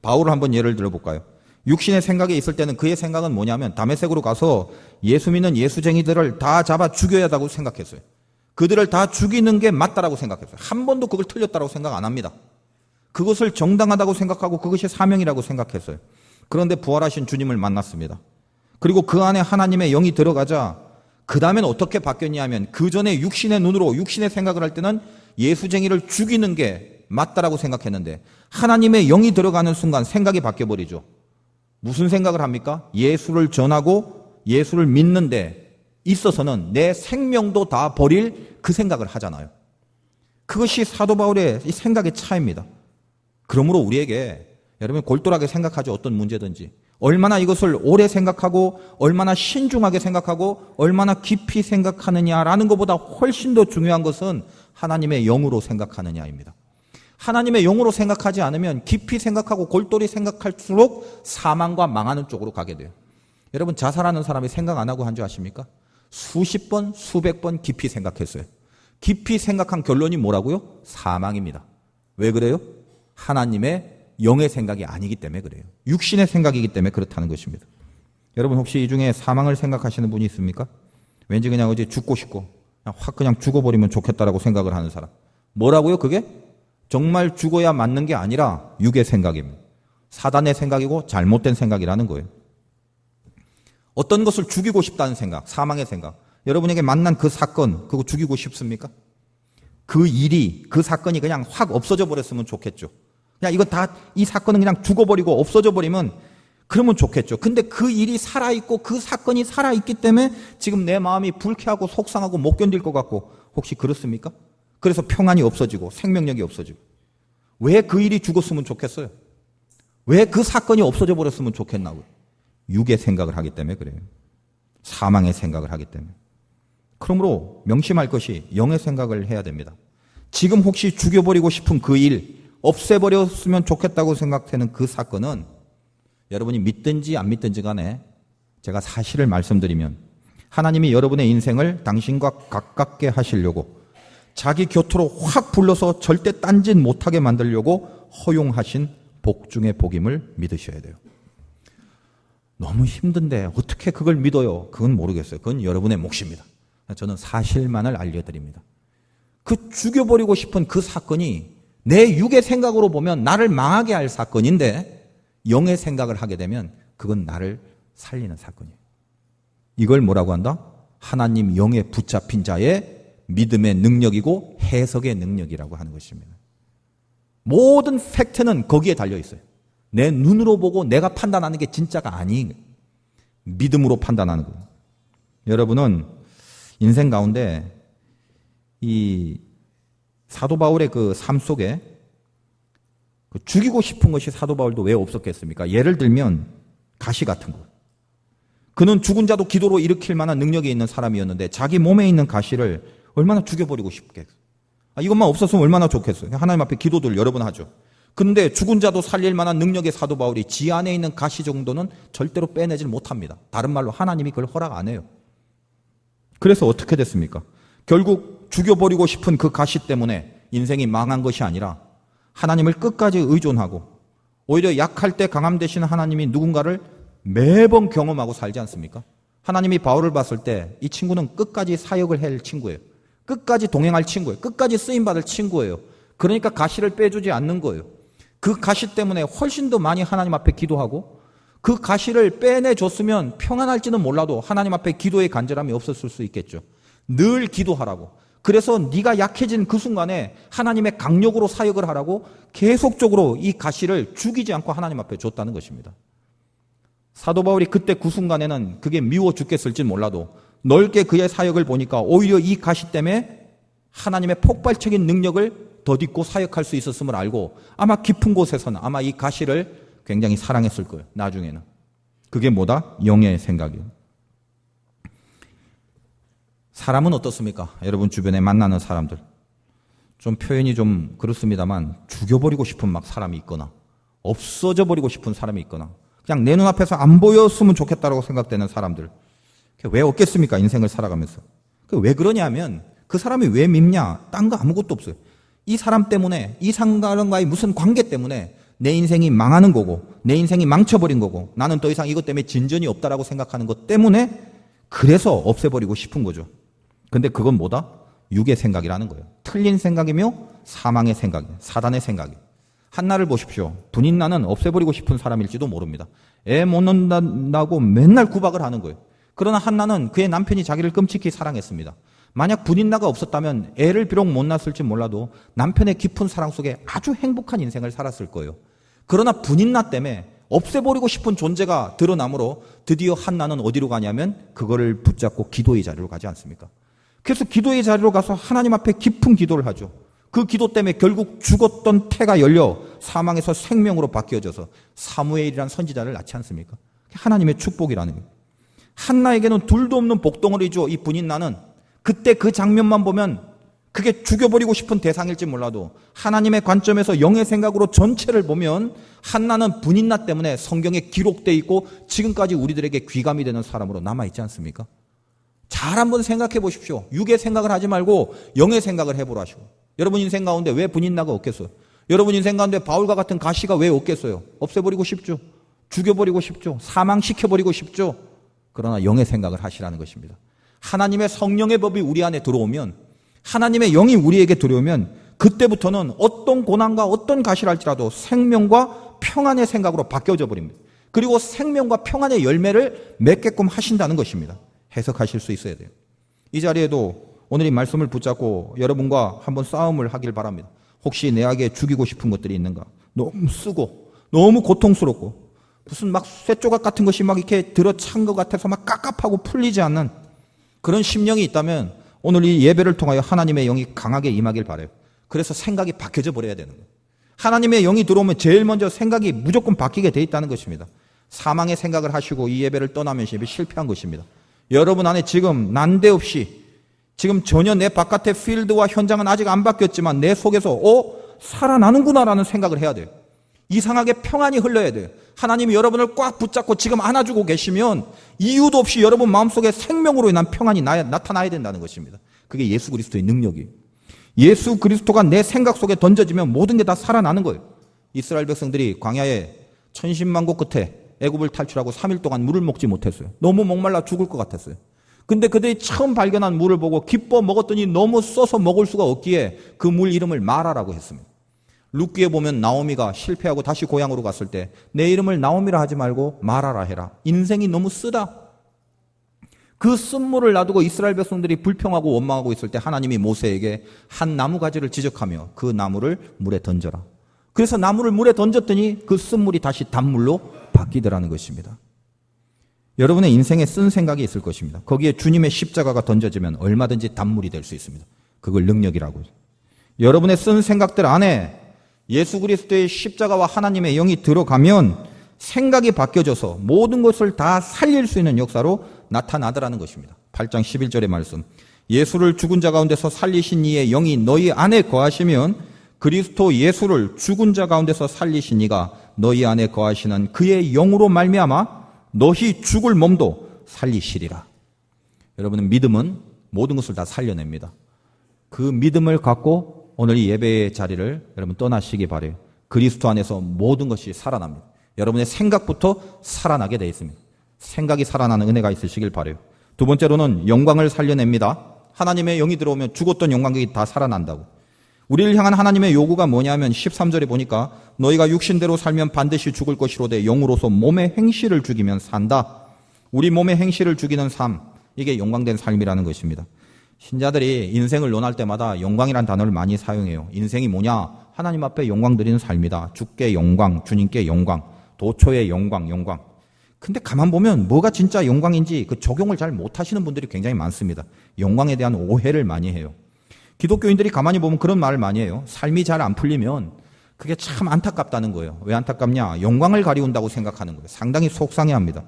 바울을 한번 예를 들어볼까요? 육신의 생각에 있을 때는 그의 생각은 뭐냐면 다메섹으로 가서 예수 믿는 예수쟁이들을 다 잡아 죽여야 한다고 생각했어요. 그들을 다 죽이는 게 맞다라고 생각했어요. 한 번도 그걸 틀렸다고 생각 안 합니다. 그것을 정당하다고 생각하고 그것이 사명이라고 생각했어요. 그런데 부활하신 주님을 만났습니다. 그리고 그 안에 하나님의 영이 들어가자 그 다음엔 어떻게 바뀌었냐면 그 전에 육신의 눈으로 육신의 생각을 할 때는 예수쟁이를 죽이는 게 맞다라고 생각했는데 하나님의 영이 들어가는 순간 생각이 바뀌어버리죠. 무슨 생각을 합니까? 예수를 전하고 예수를 믿는 데 있어서는 내 생명도 다 버릴 그 생각을 하잖아요. 그것이 사도 바울의 이 생각의 차이입니다. 그러므로 우리에게 여러분 골똘하게 생각하죠. 어떤 문제든지. 얼마나 이것을 오래 생각하고 얼마나 신중하게 생각하고 얼마나 깊이 생각하느냐라는 것보다 훨씬 더 중요한 것은 하나님의 영으로 생각하느냐입니다. 하나님의 영으로 생각하지 않으면 깊이 생각하고 골똘히 생각할수록 사망과 망하는 쪽으로 가게 돼요. 여러분 자살하는 사람이 생각 안 하고 한 줄 아십니까? 수십 번, 수백 번 깊이 생각했어요. 깊이 생각한 결론이 뭐라고요? 사망입니다. 왜 그래요? 하나님의 영의 생각이 아니기 때문에 그래요. 육신의 생각이기 때문에 그렇다는 것입니다. 여러분 혹시 이 중에 사망을 생각하시는 분이 있습니까? 왠지 그냥 어제 죽고 싶고 그냥 죽어버리면 좋겠다라고 생각을 하는 사람. 뭐라고요? 그게 정말 죽어야 맞는 게 아니라 육의 생각입니다. 사단의 생각이고 잘못된 생각이라는 거예요. 어떤 것을 죽이고 싶다는 생각, 사망의 생각. 여러분에게 만난 그 사건, 그거 죽이고 싶습니까? 그 일이, 그 사건이 그냥 확 없어져 버렸으면 좋겠죠. 그냥 이거 다, 이 사건은 그냥 죽어버리고 없어져 버리면 그러면 좋겠죠. 근데 그 일이 살아있고 그 사건이 살아있기 때문에 지금 내 마음이 불쾌하고 속상하고 못 견딜 것 같고 혹시 그렇습니까? 그래서 평안이 없어지고 생명력이 없어지고. 왜 그 일이 죽었으면 좋겠어요? 왜 그 사건이 없어져 버렸으면 좋겠나고요? 육의 생각을 하기 때문에 그래요. 사망의 생각을 하기 때문에. 그러므로 명심할 것이 영의 생각을 해야 됩니다. 지금 혹시 죽여버리고 싶은 그 일, 없애버렸으면 좋겠다고 생각되는 그 사건은 여러분이 믿든지 안 믿든지 간에 제가 사실을 말씀드리면 하나님이 여러분의 인생을 당신과 가깝게 하시려고 자기 곁으로 확 불러서 절대 딴짓 못하게 만들려고 허용하신 복 중의 복임을 믿으셔야 돼요. 너무 힘든데 어떻게 그걸 믿어요? 그건 모르겠어요. 그건 여러분의 몫입니다. 저는 사실만을 알려드립니다. 그 죽여버리고 싶은 그 사건이 내 육의 생각으로 보면 나를 망하게 할 사건인데 영의 생각을 하게 되면 그건 나를 살리는 사건이에요. 이걸 뭐라고 한다? 하나님 영에 붙잡힌 자의 믿음의 능력이고 해석의 능력이라고 하는 것입니다. 모든 팩트는 거기에 달려 있어요. 내 눈으로 보고 내가 판단하는 게 진짜가 아닌 믿음으로 판단하는 거예요. 여러분은 인생 가운데 이 사도 바울의 그 삶 속에 죽이고 싶은 것이 사도 바울도 왜 없었겠습니까? 예를 들면 가시 같은 거. 그는 죽은 자도 기도로 일으킬 만한 능력이 있는 사람이었는데 자기 몸에 있는 가시를 얼마나 죽여버리고 싶겠어요. 이것만 없었으면 얼마나 좋겠어요. 하나님 앞에 기도들 여러 번 하죠. 근데 죽은 자도 살릴 만한 능력의 사도 바울이 지 안에 있는 가시 정도는 절대로 빼내질 못합니다. 다른 말로 하나님이 그걸 허락 안 해요. 그래서 어떻게 됐습니까? 결국 죽여버리고 싶은 그 가시 때문에 인생이 망한 것이 아니라 하나님을 끝까지 의존하고 오히려 약할 때 강함 되신 하나님이 누군가를 매번 경험하고 살지 않습니까? 하나님이 바울을 봤을 때 이 친구는 끝까지 사역을 할 친구예요. 끝까지 동행할 친구예요. 끝까지 쓰임받을 친구예요. 그러니까 가시를 빼주지 않는 거예요. 그 가시 때문에 훨씬 더 많이 하나님 앞에 기도하고 그 가시를 빼내줬으면 평안할지는 몰라도 하나님 앞에 기도의 간절함이 없었을 수 있겠죠. 늘 기도하라고. 그래서 네가 약해진 그 순간에 하나님의 강력으로 사역을 하라고 계속적으로 이 가시를 죽이지 않고 하나님 앞에 줬다는 것입니다. 사도 바울이 그때 그 순간에는 그게 미워 죽겠을지 몰라도 넓게 그의 사역을 보니까 오히려 이 가시 때문에 하나님의 폭발적인 능력을 덧입고 사역할 수 있었음을 알고 아마 깊은 곳에서는 아마 이 가시를 굉장히 사랑했을 거예요. 나중에는. 그게 뭐다? 영의 생각이에요. 사람은 어떻습니까? 여러분 주변에 만나는 사람들. 좀 표현이 좀 그렇습니다만 죽여버리고 싶은 막 사람이 있거나 없어져 버리고 싶은 사람이 있거나 그냥 내 눈앞에서 안 보였으면 좋겠다고 생각되는 사람들. 왜 없겠습니까? 인생을 살아가면서. 왜 그러냐면 그 사람이 왜 밉냐? 딴 거 아무것도 없어요. 이 사람 때문에 이 사람과의 무슨 관계 때문에 내 인생이 망하는 거고 내 인생이 망쳐버린 거고 나는 더 이상 이것 때문에 진전이 없다라고 생각하는 것 때문에 그래서 없애버리고 싶은 거죠. 근데 그건 뭐다? 육의 생각이라는 거예요. 틀린 생각이며 사망의 생각이에요. 사단의 생각이에요. 한나를 보십시오. 분인나는 없애버리고 싶은 사람일지도 모릅니다. 애 못 낳는다고 맨날 구박을 하는 거예요. 그러나 한나는 그의 남편이 자기를 끔찍히 사랑했습니다. 만약 분인나가 없었다면 애를 비록 못 낳았을지 몰라도 남편의 깊은 사랑 속에 아주 행복한 인생을 살았을 거예요. 그러나 분인나 때문에 없애버리고 싶은 존재가 드러나므로 드디어 한나는 어디로 가냐면 그거를 붙잡고 기도의 자리로 가지 않습니까? 그래서 기도의 자리로 가서 하나님 앞에 깊은 기도를 하죠. 그 기도 때문에 결국 죽었던 태가 열려 사망에서 생명으로 바뀌어져서 사무엘이라는 선지자를 낳지 않습니까? 하나님의 축복이라는 거예요. 한나에게는 둘도 없는 복덩어리죠. 이 분인나는 그때 그 장면만 보면 그게 죽여버리고 싶은 대상일지 몰라도 하나님의 관점에서 영의 생각으로 전체를 보면 한나는 분인나 때문에 성경에 기록되어 있고 지금까지 우리들에게 귀감이 되는 사람으로 남아있지 않습니까? 잘 한번 생각해 보십시오. 육의 생각을 하지 말고 영의 생각을 해보라시고. 여러분 인생 가운데 왜 분인나가 없겠어요? 여러분 인생 가운데 바울과 같은 가시가 왜 없겠어요? 없애버리고 싶죠. 죽여버리고 싶죠. 사망시켜버리고 싶죠. 그러나 영의 생각을 하시라는 것입니다. 하나님의 성령의 법이 우리 안에 들어오면, 하나님의 영이 우리에게 들어오면 그때부터는 어떤 고난과 어떤 가시랄지라도 생명과 평안의 생각으로 바뀌어져 버립니다. 그리고 생명과 평안의 열매를 맺게끔 하신다는 것입니다. 해석하실 수 있어야 돼요. 이 자리에도 오늘 이 말씀을 붙잡고 여러분과 한번 싸움을 하길 바랍니다. 혹시 내게 죽이고 싶은 것들이 있는가? 너무 쓰고 너무 고통스럽고 무슨 막 쇠조각 같은 것이 막 이렇게 들어찬 것 같아서 막 깝깝하고 풀리지 않는 그런 심령이 있다면 오늘 이 예배를 통하여 하나님의 영이 강하게 임하길 바라요. 그래서 생각이 바뀌어져 버려야 되는 거예요. 하나님의 영이 들어오면 제일 먼저 생각이 무조건 바뀌게 돼 있다는 것입니다. 사망의 생각을 하시고 이 예배를 떠나면서 예배 실패한 것입니다. 여러분 안에 지금 난데없이 지금 전혀 내 바깥의 필드와 현장은 아직 안 바뀌었지만 내 속에서 살아나는구나라는 생각을 해야 돼요. 이상하게 평안이 흘러야 돼요. 하나님이 여러분을 꽉 붙잡고 지금 안아주고 계시면 이유도 없이 여러분 마음속에 생명으로 인한 평안이 나타나야 된다는 것입니다. 그게 예수 그리스도의 능력이에요. 예수 그리스도가 내 생각 속에 던져지면 모든 게 다 살아나는 거예요. 이스라엘 백성들이 광야에 천신만고 끝에 애굽을 탈출하고 3일 동안 물을 먹지 못했어요. 너무 목말라 죽을 것 같았어요. 근데 그들이 처음 발견한 물을 보고 기뻐 먹었더니 너무 써서 먹을 수가 없기에 그 물 이름을 마라라고 했습니다. 룻기에 보면 나오미가 실패하고 다시 고향으로 갔을 때 내 이름을 나오미라 하지 말고 마라라 해라. 인생이 너무 쓰다. 그 쓴물을 놔두고 이스라엘 백성들이 불평하고 원망하고 있을 때 하나님이 모세에게 한 나무 가지를 지적하며 그 나무를 물에 던져라. 그래서 나무를 물에 던졌더니 그 쓴물이 다시 단물로 바뀌더라는 것입니다. 여러분의 인생에 쓴 생각이 있을 것입니다. 거기에 주님의 십자가가 던져지면 얼마든지 단물이 될 수 있습니다. 그걸 능력이라고 해요. 여러분의 쓴 생각들 안에 예수 그리스도의 십자가와 하나님의 영이 들어가면 생각이 바뀌어져서 모든 것을 다 살릴 수 있는 역사로 나타나더라는 것입니다. 8장 11절의 말씀. 예수를 죽은 자 가운데서 살리신 이의 영이 너희 안에 거하시면 그리스도 예수를 죽은 자 가운데서 살리신 이가 너희 안에 거하시는 그의 영으로 말미암아 너희 죽을 몸도 살리시리라. 여러분은 믿음은 모든 것을 다 살려냅니다. 그 믿음을 갖고 오늘 이 예배의 자리를 여러분 떠나시기 바라요. 그리스도 안에서 모든 것이 살아납니다. 여러분의 생각부터 살아나게 되어 있습니다. 생각이 살아나는 은혜가 있으시길 바라요. 두 번째로는 영광을 살려냅니다. 하나님의 영이 들어오면 죽었던 영광이 다 살아난다고. 우리를 향한 하나님의 요구가 뭐냐면 13절에 보니까 너희가 육신대로 살면 반드시 죽을 것이로되 영으로서 몸의 행실을 죽이면 산다. 우리 몸의 행실을 죽이는 삶, 이게 영광된 삶이라는 것입니다. 신자들이 인생을 논할 때마다 영광이라는 단어를 많이 사용해요. 인생이 뭐냐? 하나님 앞에 영광 드리는 삶이다. 주께 영광, 주님께 영광, 도초의 영광. 근데 가만 보면 뭐가 진짜 영광인지 그 적용을 잘 못하시는 분들이 굉장히 많습니다. 영광에 대한 오해를 많이 해요. 기독교인들이 가만히 보면 그런 말을 많이 해요. 삶이 잘 안 풀리면 그게 참 안타깝다는 거예요. 왜 안타깝냐? 영광을 가리운다고 생각하는 거예요. 상당히 속상해합니다.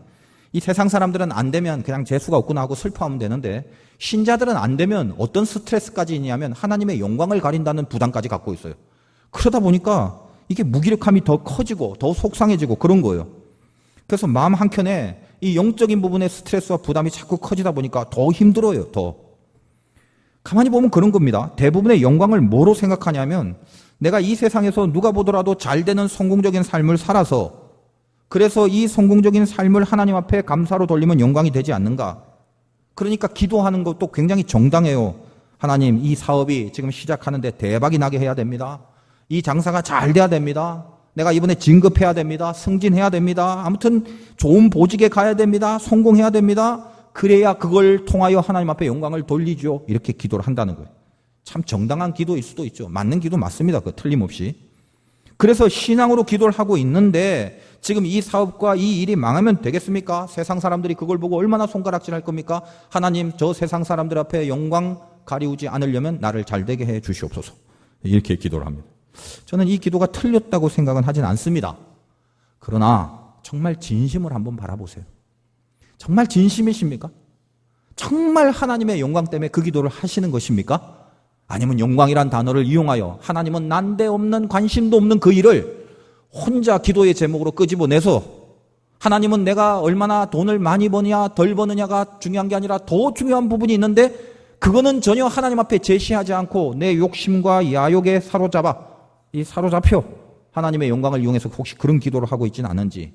이 세상 사람들은 안 되면 그냥 재수가 없구나 하고 슬퍼하면 되는데 신자들은 안 되면 어떤 스트레스까지 있냐면 하나님의 영광을 가린다는 부담까지 갖고 있어요. 그러다 보니까 이게 무기력함이 더 커지고 더 속상해지고 그런 거예요. 그래서 마음 한켠에 이 영적인 부분의 스트레스와 부담이 자꾸 커지다 보니까 더 힘들어요. 더. 가만히 보면 그런 겁니다. 대부분의 영광을 뭐로 생각하냐면 내가 이 세상에서 누가 보더라도 잘 되는 성공적인 삶을 살아서 그래서 이 성공적인 삶을 하나님 앞에 감사로 돌리면 영광이 되지 않는가. 그러니까 기도하는 것도 굉장히 정당해요. 하나님, 이 사업이 지금 시작하는데 대박이 나게 해야 됩니다. 이 장사가 잘 돼야 됩니다. 내가 이번에 진급해야 됩니다. 승진해야 됩니다. 아무튼 좋은 보직에 가야 됩니다. 성공해야 됩니다. 그래야 그걸 통하여 하나님 앞에 영광을 돌리죠. 이렇게 기도를 한다는 거예요. 참 정당한 기도일 수도 있죠. 맞는 기도 맞습니다. 그 틀림없이. 그래서 신앙으로 기도를 하고 있는데 지금 이 사업과 이 일이 망하면 되겠습니까? 세상 사람들이 그걸 보고 얼마나 손가락질할 겁니까? 하나님, 저 세상 사람들 앞에 영광 가리우지 않으려면 나를 잘되게 해 주시옵소서. 이렇게 기도를 합니다. 저는 이 기도가 틀렸다고 생각은 하진 않습니다. 그러나 정말 진심을 한번 바라보세요. 정말 진심이십니까? 정말 하나님의 영광 때문에 그 기도를 하시는 것입니까? 아니면 영광이란 단어를 이용하여 하나님은 난데없는 관심도 없는 그 일을 혼자 기도의 제목으로 끄집어내서 하나님은 내가 얼마나 돈을 많이 버느냐 덜 버느냐가 중요한 게 아니라 더 중요한 부분이 있는데 그거는 전혀 하나님 앞에 제시하지 않고 내 욕심과 야욕에 사로잡혀 하나님의 영광을 이용해서 혹시 그런 기도를 하고 있지는 않은지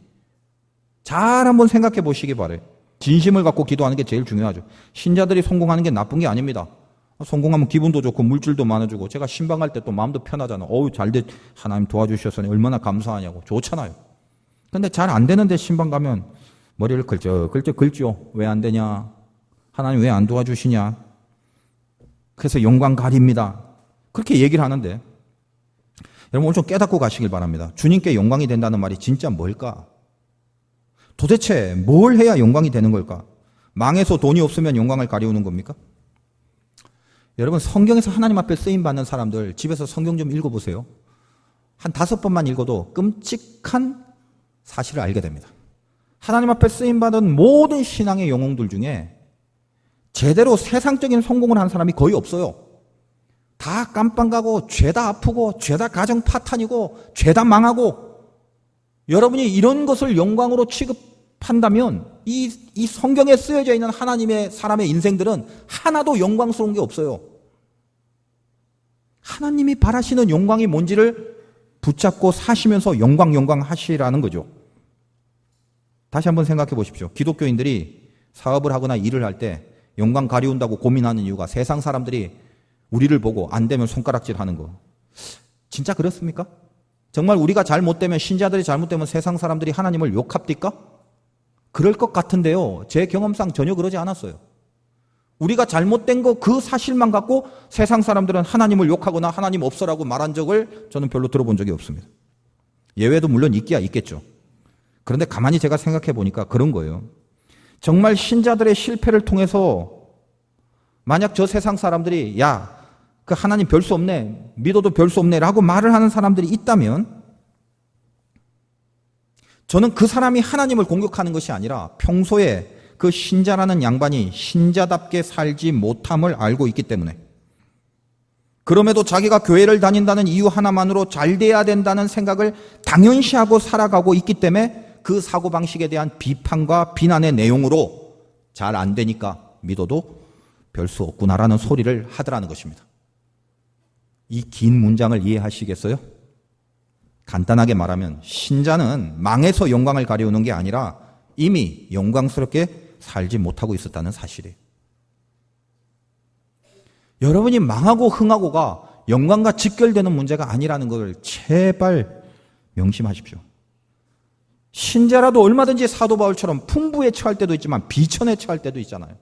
잘 한번 생각해 보시기 바라요. 진심을 갖고 기도하는 게 제일 중요하죠. 신자들이 성공하는 게 나쁜 게 아닙니다. 성공하면 기분도 좋고 물질도 많아지고 제가 신방할 때 또 마음도 편하잖아. 잘됐 하나님 도와주셔서 얼마나 감사하냐고. 좋잖아요. 근데 잘 안 되는데 신방 가면 머리를 긁죠. 왜 안 되냐? 하나님 왜 안 도와주시냐? 그래서 영광 가립니다. 그렇게 얘기를 하는데 여러분 오늘 좀 깨닫고 가시길 바랍니다. 주님께 영광이 된다는 말이 진짜 뭘까? 도대체 뭘 해야 영광이 되는 걸까? 망해서 돈이 없으면 영광을 가리우는 겁니까? 여러분 성경에서 하나님 앞에 쓰임받는 사람들 집에서 성경 좀 읽어보세요. 한 5번만 읽어도 끔찍한 사실을 알게 됩니다. 하나님 앞에 쓰임받은 모든 신앙의 영웅들 중에 제대로 세상적인 성공을 한 사람이 거의 없어요. 다 깜빵 가고 죄다 아프고 죄다 가정 파탄이고 죄다 망하고 여러분이 이런 것을 영광으로 취급한다면 이 성경에 쓰여져 있는 하나님의 사람의 인생들은 하나도 영광스러운 게 없어요. 하나님이 바라시는 영광이 뭔지를 붙잡고 사시면서 영광 하시라는 거죠. 다시 한번 생각해 보십시오. 기독교인들이 사업을 하거나 일을 할 때 영광 가리운다고 고민하는 이유가 세상 사람들이 우리를 보고 안 되면 손가락질 하는 거. 진짜 그렇습니까? 정말 우리가 잘못되면 신자들이 잘못되면 세상 사람들이 하나님을 욕합니까? 그럴 것 같은데요. 제 경험상 전혀 그러지 않았어요. 우리가 잘못된 거 그 사실만 갖고 세상 사람들은 하나님을 욕하거나 하나님 없어라고 말한 적을 저는 별로 들어본 적이 없습니다. 예외도 물론 있기야 있겠죠. 그런데 가만히 제가 생각해 보니까 그런 거예요. 정말 신자들의 실패를 통해서 만약 저 세상 사람들이 그 하나님 별 수 없네, 믿어도 별 수 없네 라고 말을 하는 사람들이 있다면 저는 그 사람이 하나님을 공격하는 것이 아니라 평소에 그 신자라는 양반이 신자답게 살지 못함을 알고 있기 때문에 그럼에도 자기가 교회를 다닌다는 이유 하나만으로 잘 돼야 된다는 생각을 당연시하고 살아가고 있기 때문에 그 사고방식에 대한 비판과 비난의 내용으로 잘 안 되니까 믿어도 별 수 없구나라는 소리를 하더라는 것입니다. 이 긴 문장을 이해하시겠어요? 간단하게 말하면 신자는 망해서 영광을 가려우는 게 아니라 이미 영광스럽게 살지 못하고 있었다는 사실이에요. 여러분이 망하고 흥하고가 영광과 직결되는 문제가 아니라는 것을 제발 명심하십시오. 신자라도 얼마든지 사도 바울처럼 풍부에 처할 때도 있지만 비천에 처할 때도 있잖아요.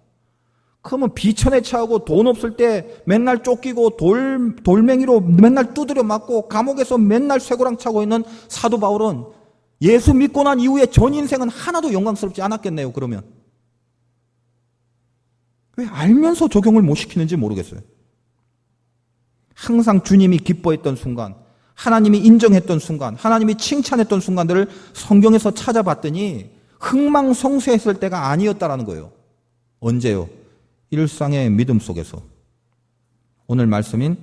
그러면 비천에 처하고 돈 없을 때 맨날 쫓기고 돌멩이로 맨날 두드려 맞고 감옥에서 맨날 쇠고랑 차고 있는 사도 바울은 예수 믿고 난 이후에 전 인생은 하나도 영광스럽지 않았겠네요. 그러면 왜 알면서 적용을 못 시키는지 모르겠어요. 항상 주님이 기뻐했던 순간, 하나님이 인정했던 순간, 하나님이 칭찬했던 순간들을 성경에서 찾아봤더니 흥망성쇠했을 때가 아니었다라는 거예요. 언제요? 일상의 믿음 속에서. 오늘 말씀인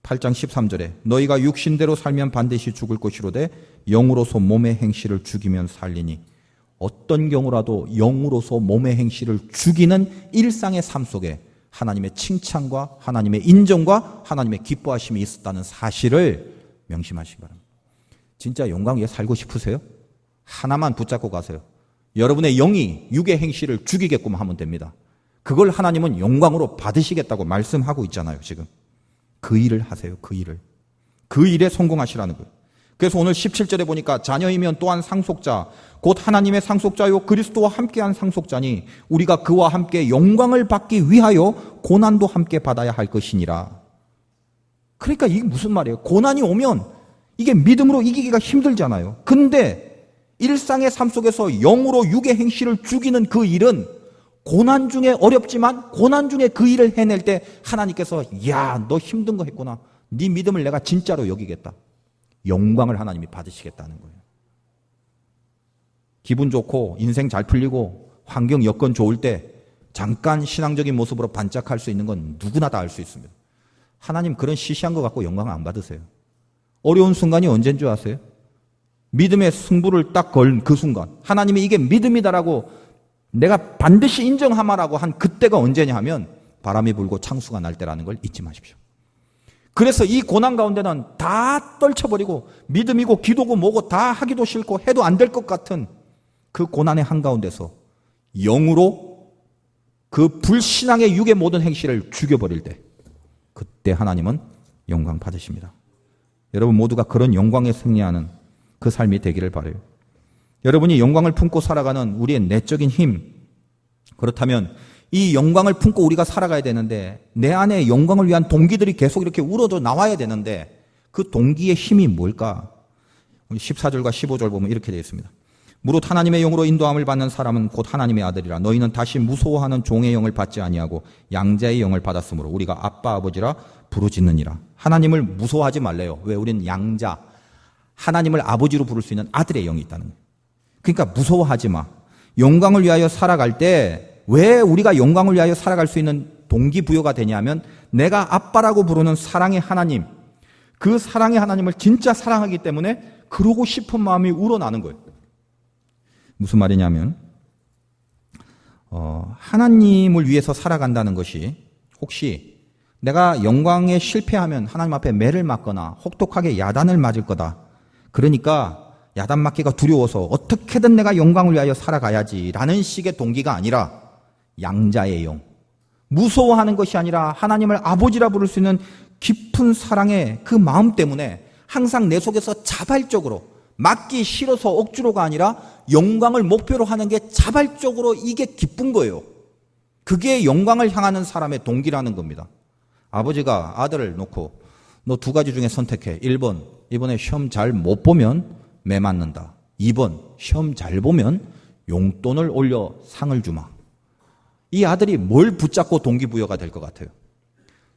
8장 13절에 너희가 육신대로 살면 반드시 죽을 것이로되 영으로서 몸의 행실을 죽이면 살리니, 어떤 경우라도 영으로서 몸의 행실을 죽이는 일상의 삶 속에 하나님의 칭찬과 하나님의 인정과 하나님의 기뻐하심이 있었다는 사실을 명심하시기 바랍니다. 진짜 영광 위에 살고 싶으세요? 하나만 붙잡고 가세요. 여러분의 영이 육의 행실을 죽이게끔 하면 됩니다. 그걸 하나님은 영광으로 받으시겠다고 말씀하고 있잖아요. 지금 그 일을 하세요. 그 일을. 그 일에 성공하시라는 거예요. 그래서 오늘 17절에 보니까 자녀이면 또한 상속자 곧 하나님의 상속자요 그리스도와 함께한 상속자니 우리가 그와 함께 영광을 받기 위하여 고난도 함께 받아야 할 것이니라. 그러니까 이게 무슨 말이에요? 고난이 오면 이게 믿음으로 이기기가 힘들잖아요. 근데 일상의 삶 속에서 영으로 육의 행실을 죽이는 그 일은 고난 중에 어렵지만 고난 중에 그 일을 해낼 때 하나님께서 야, 너 힘든 거 했구나. 네 믿음을 내가 진짜로 여기겠다. 영광을 하나님이 받으시겠다는 거예요. 기분 좋고 인생 잘 풀리고 환경 여건 좋을 때 잠깐 신앙적인 모습으로 반짝할 수 있는 건 누구나 다 알 수 있습니다. 하나님 그런 시시한 거 갖고 영광을 안 받으세요. 어려운 순간이 언제인 줄 아세요? 믿음의 승부를 딱 걸 그 순간 하나님이 이게 믿음이다라고 내가 반드시 인정하마라고 한 그때가 언제냐 하면 바람이 불고 창수가 날 때라는 걸 잊지 마십시오. 그래서 이 고난 가운데는 다 떨쳐버리고 믿음이고 기도고 뭐고 다 하기도 싫고 해도 안 될 것 같은 그 고난의 한가운데서 영으로 그 불신앙의 육의 모든 행실을 죽여버릴 때 그때 하나님은 영광 받으십니다. 여러분 모두가 그런 영광에 승리하는 그 삶이 되기를 바라요. 여러분이 영광을 품고 살아가는 우리의 내적인 힘, 그렇다면 이 영광을 품고 우리가 살아가야 되는데 내 안에 영광을 위한 동기들이 계속 이렇게 우러져 나와야 되는데 그 동기의 힘이 뭘까? 14절과 15절 보면 이렇게 되어 있습니다. 무릇 하나님의 영으로 인도함을 받는 사람은 곧 하나님의 아들이라. 너희는 다시 무서워하는 종의 영을 받지 아니하고 양자의 영을 받았으므로 우리가 아빠 아버지라 부르짖느니라. 하나님을 무서워하지 말래요. 왜? 우리는 양자, 하나님을 아버지로 부를 수 있는 아들의 영이 있다는 거예요. 그러니까 무서워하지 마. 영광을 위하여 살아갈 때 왜 우리가 영광을 위하여 살아갈 수 있는 동기부여가 되냐면 내가 아빠라고 부르는 사랑의 하나님, 그 사랑의 하나님을 진짜 사랑하기 때문에 그러고 싶은 마음이 우러나는 거예요. 무슨 말이냐면 하나님을 위해서 살아간다는 것이 혹시 내가 영광에 실패하면 하나님 앞에 매를 맞거나 혹독하게 야단을 맞을 거다. 그러니까 야단 맞기가 두려워서 어떻게든 내가 영광을 위하여 살아가야지라는 식의 동기가 아니라 양자의 영, 무서워하는 것이 아니라 하나님을 아버지라 부를 수 있는 깊은 사랑의 그 마음 때문에 항상 내 속에서 자발적으로 맞기 싫어서 억지로가 아니라 영광을 목표로 하는 게 자발적으로 이게 기쁜 거예요. 그게 영광을 향하는 사람의 동기라는 겁니다. 아버지가 아들을 놓고 너 두 가지 중에 선택해. 1번, 이번에 시험 잘 못 보면 매 맞는다. 2번, 시험 잘 보면 용돈을 올려 상을 주마. 이 아들이 뭘 붙잡고 동기부여가 될 것 같아요?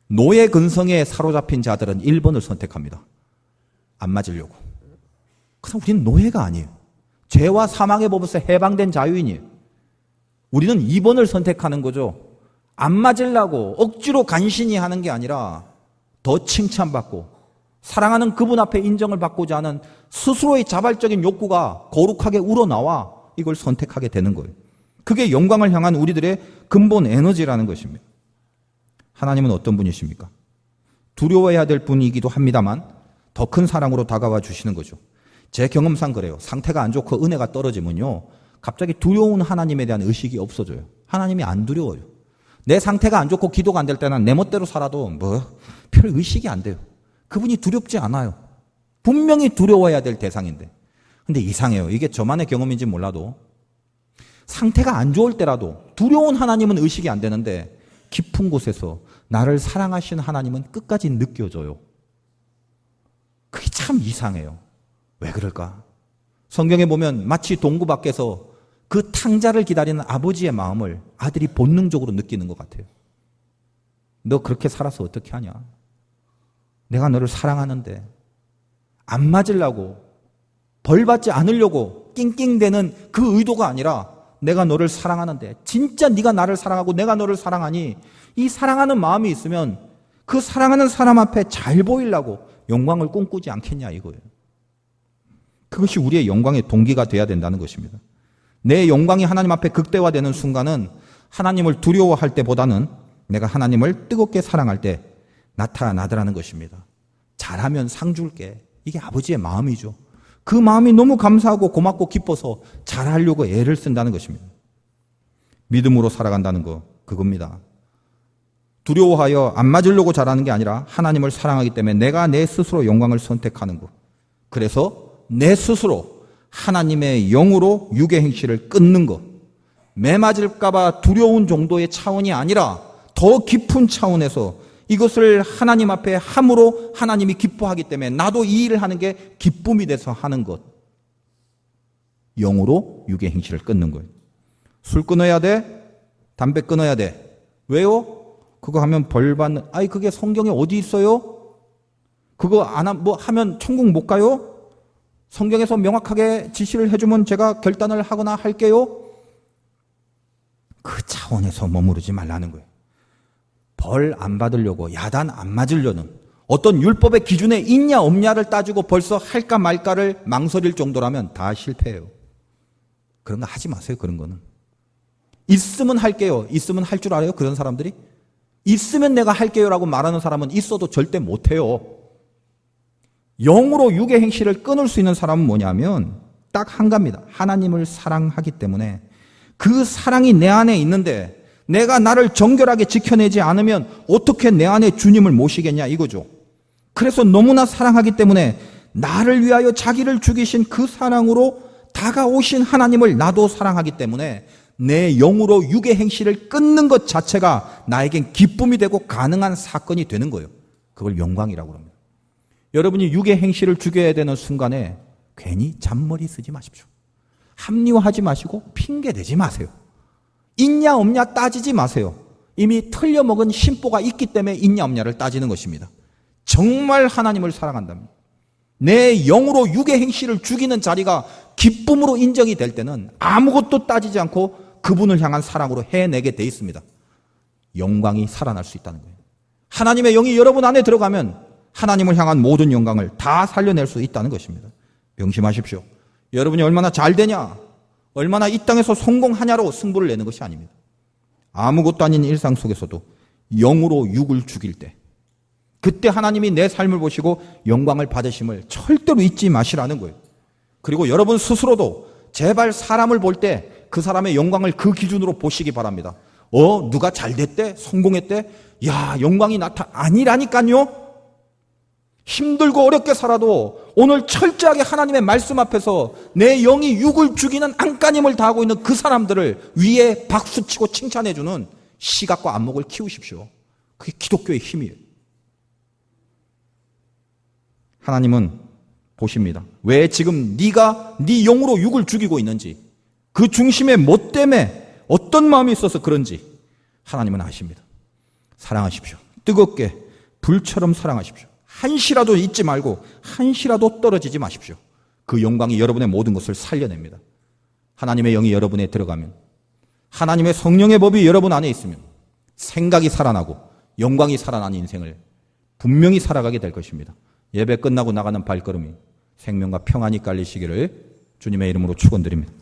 노예 근성에 사로잡힌 자들은 1번을 선택합니다. 안 맞으려고. 그럼 우리는 노예가 아니에요. 죄와 사망의 법에서 해방된 자유인이에요. 우리는 2번을 선택하는 거죠. 안 맞으려고 억지로 간신히 하는 게 아니라 더 칭찬받고 사랑하는 그분 앞에 인정을 받고자 하는 스스로의 자발적인 욕구가 거룩하게 우러나와 이걸 선택하게 되는 거예요. 그게 영광을 향한 우리들의 근본 에너지라는 것입니다. 하나님은 어떤 분이십니까? 두려워해야 될 분이기도 합니다만 더 큰 사랑으로 다가와 주시는 거죠. 제 경험상 그래요. 상태가 안 좋고 은혜가 떨어지면요, 갑자기 두려운 하나님에 대한 의식이 없어져요. 하나님이 안 두려워요. 내 상태가 안 좋고 기도가 안 될 때는 내 멋대로 살아도 별 의식이 안 돼요. 그분이 두렵지 않아요. 분명히 두려워해야 될 대상인데. 근데 이상해요. 이게 저만의 경험인지 몰라도 상태가 안 좋을 때라도 두려운 하나님은 의식이 안 되는데 깊은 곳에서 나를 사랑하시는 하나님은 끝까지 느껴져요. 그게 참 이상해요. 왜 그럴까? 성경에 보면 마치 동구 밖에서 그 탕자를 기다리는 아버지의 마음을 아들이 본능적으로 느끼는 것 같아요. 너 그렇게 살아서 어떻게 하냐? 내가 너를 사랑하는데 안 맞으려고 벌 받지 않으려고 낑낑대는 그 의도가 아니라 내가 너를 사랑하는데 진짜 네가 나를 사랑하고 내가 너를 사랑하니 이 사랑하는 마음이 있으면 그 사랑하는 사람 앞에 잘 보이려고 영광을 꿈꾸지 않겠냐 이거예요. 그것이 우리의 영광의 동기가 돼야 된다는 것입니다. 내 영광이 하나님 앞에 극대화되는 순간은 하나님을 두려워할 때보다는 내가 하나님을 뜨겁게 사랑할 때 나타나더라는 것입니다. 잘하면 상 줄게. 이게 아버지의 마음이죠. 그 마음이 너무 감사하고 고맙고 기뻐서 잘하려고 애를 쓴다는 것입니다. 믿음으로 살아간다는 거 그겁니다. 두려워하여 안 맞으려고 잘하는 게 아니라 하나님을 사랑하기 때문에 내가 내 스스로 영광을 선택하는 것. 그래서 내 스스로 하나님의 영으로 육의 행실을 끊는 것. 매 맞을까 봐 두려운 정도의 차원이 아니라 더 깊은 차원에서 이것을 하나님 앞에 함으로 하나님이 기뻐하기 때문에 나도 이 일을 하는 게 기쁨이 돼서 하는 것. 영으로 육의 행실을 끊는 거예요. 술 끊어야 돼? 담배 끊어야 돼. 왜요? 그거 하면 벌 받는, 그게 성경에 어디 있어요? 그거 하면 천국 못 가요? 성경에서 명확하게 지시를 해주면 제가 결단을 하거나 할게요? 그 차원에서 머무르지 말라는 거예요. 벌 안 받으려고, 야단 안 맞으려는, 어떤 율법의 기준에 있냐 없냐를 따지고 벌써 할까 말까를 망설일 정도라면 다 실패해요. 그런 거 하지 마세요. 그런 거는. 있으면 할게요. 있으면 할 줄 알아요? 그런 사람들이? 있으면 내가 할게요라고 말하는 사람은 있어도 절대 못해요. 영으로 육의 행실을 끊을 수 있는 사람은 뭐냐면 딱 한 가지입니다. 하나님을 사랑하기 때문에 그 사랑이 내 안에 있는데 내가 나를 정결하게 지켜내지 않으면 어떻게 내 안에 주님을 모시겠냐 이거죠. 그래서 너무나 사랑하기 때문에 나를 위하여 자기를 죽이신 그 사랑으로 다가오신 하나님을 나도 사랑하기 때문에 내 영으로 육의 행실을 끊는 것 자체가 나에겐 기쁨이 되고 가능한 사건이 되는 거예요. 그걸 영광이라고 합니다. 여러분이 육의 행실을 죽여야 되는 순간에 괜히 잔머리 쓰지 마십시오. 합리화하지 마시고 핑계대지 마세요. 있냐 없냐 따지지 마세요. 이미 틀려먹은 심보가 있기 때문에 있냐 없냐를 따지는 것입니다. 정말 하나님을 사랑한다면 내 영으로 육의 행실을 죽이는 자리가 기쁨으로 인정이 될 때는 아무것도 따지지 않고 그분을 향한 사랑으로 해내게 돼 있습니다. 영광이 살아날 수 있다는 거예요. 하나님의 영이 여러분 안에 들어가면 하나님을 향한 모든 영광을 다 살려낼 수 있다는 것입니다. 명심하십시오. 여러분이 얼마나 잘 되냐, 얼마나 이 땅에서 성공하냐로 승부를 내는 것이 아닙니다. 아무것도 아닌 일상 속에서도 영으로 육을 죽일 때 그때 하나님이 내 삶을 보시고 영광을 받으심을 절대로 잊지 마시라는 거예요. 그리고 여러분 스스로도 제발 사람을 볼 때 그 사람의 영광을 그 기준으로 보시기 바랍니다. 누가 잘 됐대? 성공했대? 야, 영광이 아니라니까요? 힘들고 어렵게 살아도 오늘 철저하게 하나님의 말씀 앞에서 내 영이 육을 죽이는 안간힘을 다하고 있는 그 사람들을 위에 박수치고 칭찬해주는 시각과 안목을 키우십시오. 그게 기독교의 힘이에요. 하나님은 보십니다. 왜 지금 네가 네 영으로 육을 죽이고 있는지, 그 중심에 뭐 때문에 어떤 마음이 있어서 그런지 하나님은 아십니다. 사랑하십시오. 뜨겁게 불처럼 사랑하십시오. 한시라도 잊지 말고 한시라도 떨어지지 마십시오. 그 영광이 여러분의 모든 것을 살려냅니다. 하나님의 영이 여러분에 들어가면, 하나님의 성령의 법이 여러분 안에 있으면 생각이 살아나고 영광이 살아나는 인생을 분명히 살아가게 될 것입니다. 예배 끝나고 나가는 발걸음이 생명과 평안이 깔리시기를 주님의 이름으로 축원드립니다.